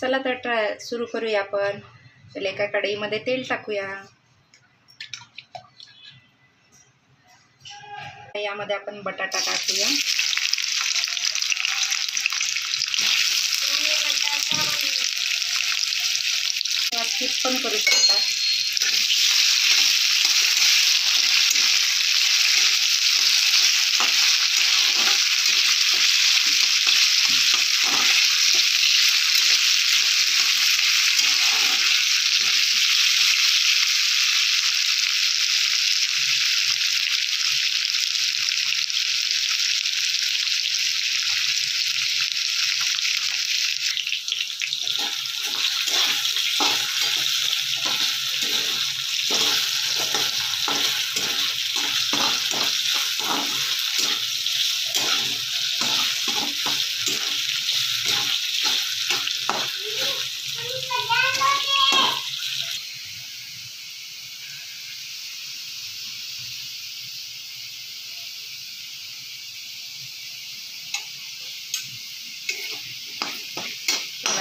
चला तर सुरू करूया आपण. पहिले एका कढईमध्ये तेल टाकूया. यामध्ये आपण बटाटा टाकूया. स्किप पण करू शकता.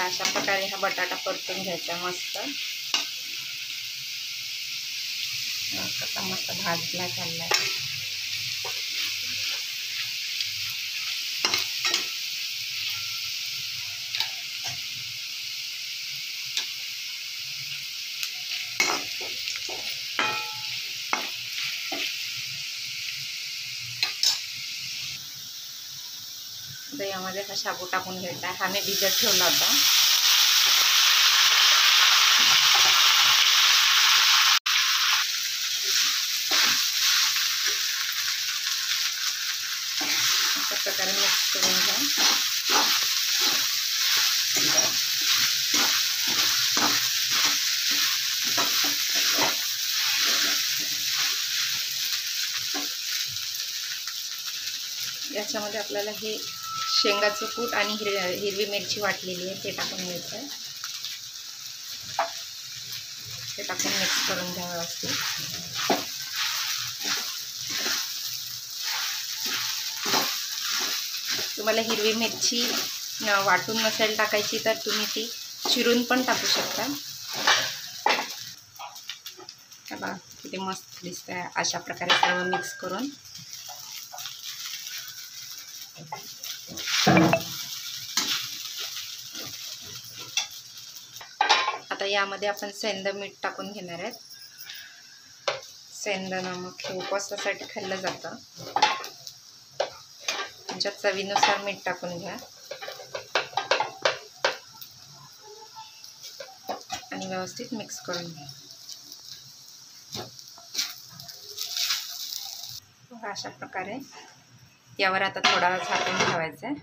अशा प्रकारे हा बटाटा परतून घ्यायचा मस्त. कसा मस्त भाजला चाललाय. आता यामध्ये हा शाबू टाकून घ्यायचा. हा मी भिजत ठेवला होता. अशा प्रकारे मिक्स करून घ्या. याच्यामध्ये आपल्याला हे शेंगाचं कूट आणि हिरवी मिरची वाटलेली आहे ते टाकून घ्यायचं आहे. ते टाकून मिक्स करून घ्या व्यवस्थित. तुम्हाला हिरवी मिरची वाटून नसेल टाकायची तर तुम्ही ती चिरून पण टाकू शकता. बघा किती मस्त दिसतंय. अशा प्रकारे सर्व मिक्स करून आता यामध्ये आपण सेंध मीठ टाकून घेणार आहेत. सेंध नमक हे उपवासासाठी खाल्लं जातं. तुमच्या चवीनुसार मीठ टाकून घ्या आणि व्यवस्थित मिक्स करून घ्या. अशा प्रकारे यावर आता थोडा वेळ झाकून ठेवायचं आहे.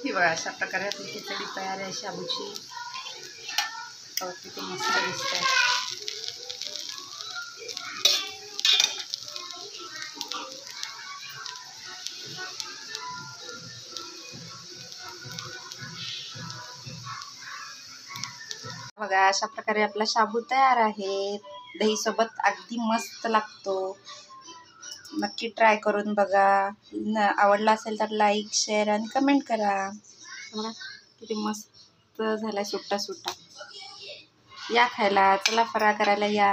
ही बघा अशा प्रकारे आपली खिचडी तयार आहे शाबूची. किती मस्त दिसतंय. बघा अशा प्रकारे आपला शाबू तयार आहे. दही सोबत अगदी मस्त लागतो. नक्की ट्राय करून बघा. आवडला असेल तर लाईक, शेअर आणि कमेंट करा. बघा किती मस्त झालाय सुट्टा सुट्टा. या खायला. चला फराळ करायला या.